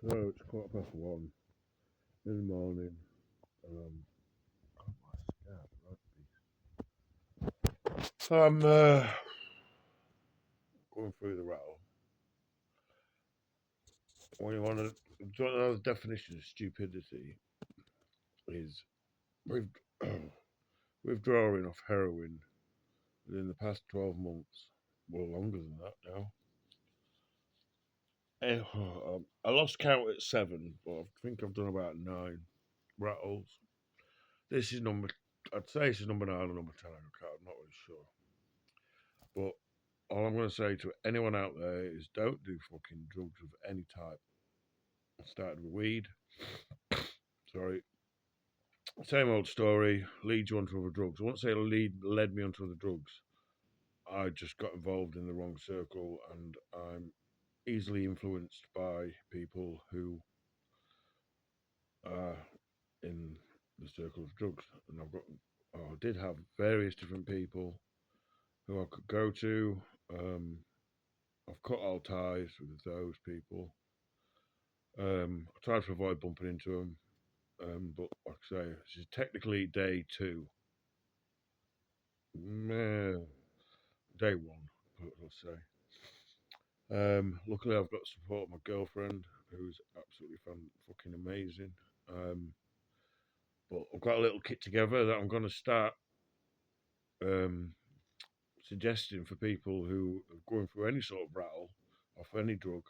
So it's 1:15 in the morning, and oh my scab, so I'm going through the rattle. When you want to, do you want to know the definition of stupidity is with, withdrawing off heroin within the past 12 months, well, longer than that now. I lost count at 7, but I think I've done about 9 rattles. This is number, I'd say this is number 9 or number 10, I'm not really sure. But all I'm going to say to anyone out there is don't do fucking drugs of any type. I started with weed. Sorry. Same old story. Leads you onto other drugs. I won't say led me onto other drugs. I just got involved in the wrong circle, and I'm easily influenced by people who are in the circle of drugs. And I did have various different people who I could go to. I've cut all ties with those people. I tried to avoid bumping into them, but like I say, this is technically day 2. Meh, day 1, let's say. Luckily, I've got support of my girlfriend, who's absolutely fucking amazing. But I've got a little kit together that I'm going to start um, suggesting for people who are going through any sort of rattle off any drug,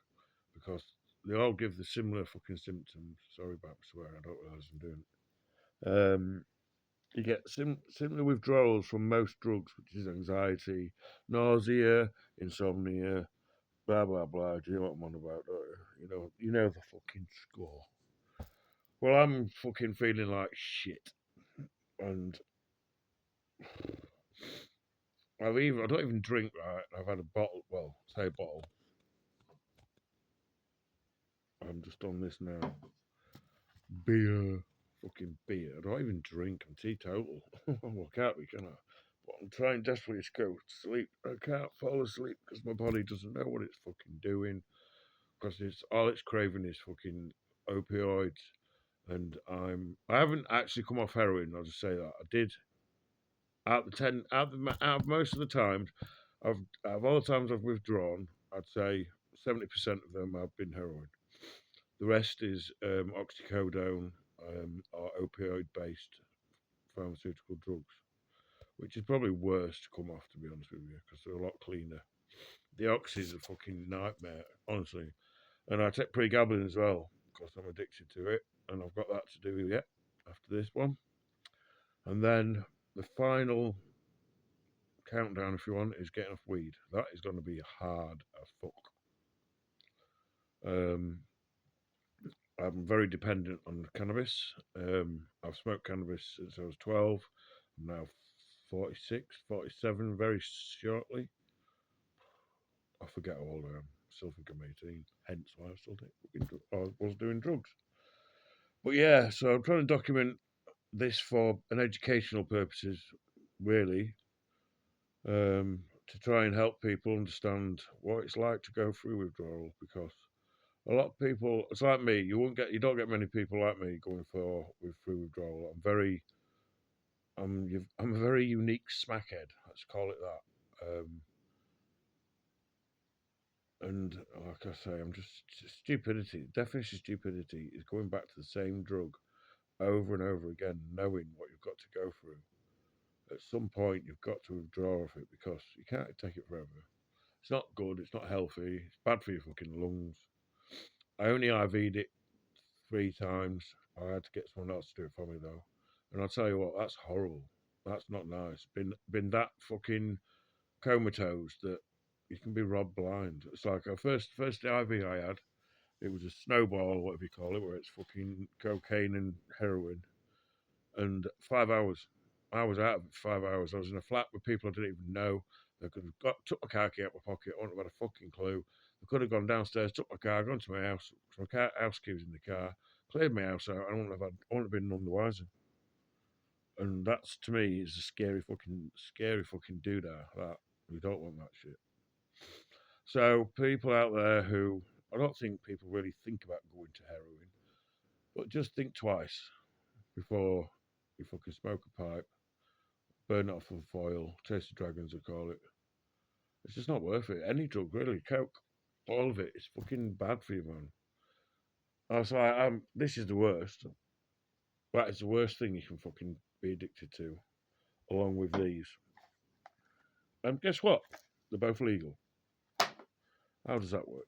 because they all give the similar fucking symptoms. Sorry about swearing, I don't realise I'm doing it. You get similar withdrawals from most drugs, which is anxiety, nausea, insomnia, blah blah blah. Do you know what I'm on about? Don't you? You know the fucking score. Well, I'm fucking feeling like shit, and I don't even drink, right. I've had a bottle. Well, say a bottle. I'm just on this now. Beer, fucking beer. I don't even drink. I'm teetotal. Well, I can't be, can I? But I'm trying desperately to go to sleep. I can't fall asleep because my body doesn't know what it's fucking doing. Because all it's craving is fucking opioids, and I haven't actually come off heroin. I'll just say that I did. Out of most of the times, out of all the times I've withdrawn, I'd say 70% of them have been heroin. The rest is oxycodone or opioid-based pharmaceutical drugs, which is probably worse to come off, to be honest with you, because they're a lot cleaner. The oxy is a fucking nightmare, honestly. And I take pregabalin as well, because I'm addicted to it, and I've got that to do yet after this one. And then the final countdown, if you want, is getting off weed. That is going to be hard as fuck. Um, I'm very dependent on cannabis. I've smoked cannabis since I was 12. I'm now 46, 47 very shortly. I forget how old I am. I still think I'm 18. Hence why I was doing drugs. But yeah, so I'm trying to document this for an educational purposes, really, to try and help people understand what it's like to go through withdrawal. Because a lot of people, it's like me. You don't get many people like me going through withdrawal. I'm a very unique smackhead. Let's call it that. And like I say, I'm just stupidity. The definition of stupidity is going back to the same drug over and over again, knowing what you've got to go through. At some point, you've got to withdraw off it because you can't take it forever. It's not good. It's not healthy. It's bad for your fucking lungs. I only IV'd it 3 times. I had to get someone else to do it for me though. And I'll tell you what, that's horrible. That's not nice. Been that fucking comatose that you can be robbed blind. It's like our first IV I had. It was a snowball, or whatever you call it, where it's fucking cocaine and heroin. And 5 hours. I was out of it for 5 hours. I was in a flat with people I didn't even know. They could have took my car key out of my pocket. I wouldn't have had a fucking clue. They could have gone downstairs, took my car, gone to my house. So my house key was in the car, cleared my house out. I wouldn't have been none the wiser. And that's, to me, is a scary fucking doodah. That we don't want that shit. So people out there who I don't think people really think about going to heroin, but just think twice before you fucking smoke a pipe, burn it off with foil, chase the dragons, I call it. It's just not worth it. Any drug, really, coke, all of it, it's fucking bad for you, man. I was like, this is the worst. That is the worst thing you can fucking be addicted to, along with these. And guess what? They're both legal. How does that work?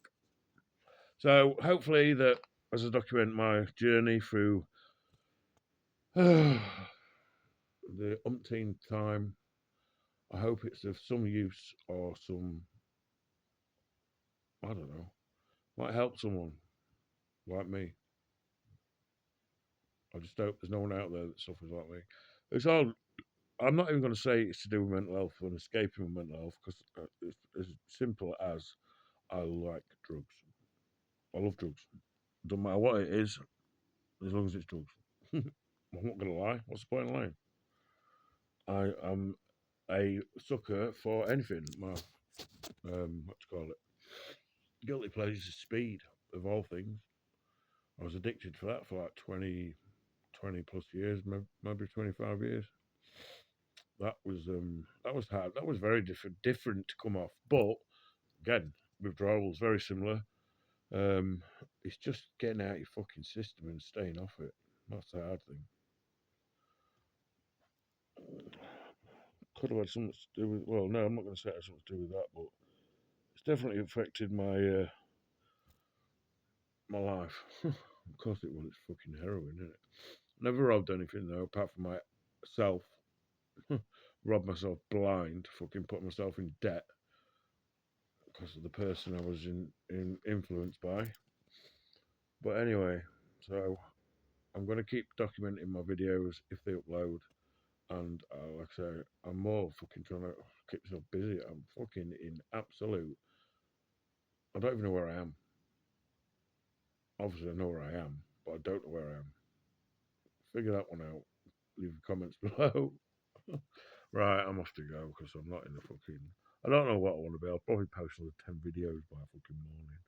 So hopefully that as I document my journey through the umpteenth time, I hope it's of some use or some, I don't know, might help someone like me. I just hope there's no one out there that suffers like me. It's all. I'm not even going to say it's to do with mental health and escaping with mental health because it's as simple as I like drugs. I love drugs. Doesn't matter what it is, as long as it's drugs. I'm not going to lie. What's the point of lying? I am a sucker for anything. My what to call it? Guilty pleasure is speed of all things. I was addicted for that for like 20 plus years, maybe 25 years. That was hard. That was very different to come off. But again, withdrawal is very similar. Um, it's just getting out your fucking system and staying off it. That's the hard thing. Could have had something to do with. Well, no, I'm not going to say it had something to do with that, but it's definitely affected my life. Of course it will. It's fucking heroin, isn't it? Never robbed anything though, apart from myself. Robbed myself blind. Fucking put myself in debt because of the person I was influenced by. But anyway, so I'm going to keep documenting my videos if they upload. And like I say, I'm more fucking trying to keep myself busy. I'm fucking in absolute. I don't even know where I am. Obviously, I know where I am, but I don't know where I am. Figure that one out. Leave comments below. Right, I'm off to go because I'm not in the fucking. I don't know what I want to be. I'll probably post another 10 videos by fucking morning.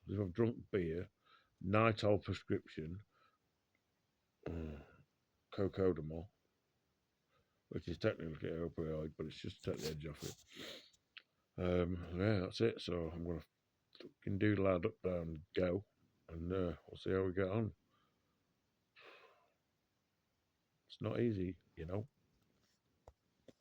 If I've drunk beer, night old prescription, cocodamol, which is technically an opioid, but it's just to take the edge off it. Yeah, that's it. So I'm gonna fucking doodle our duck down and go, and we'll see how we get on. It's not easy, you know.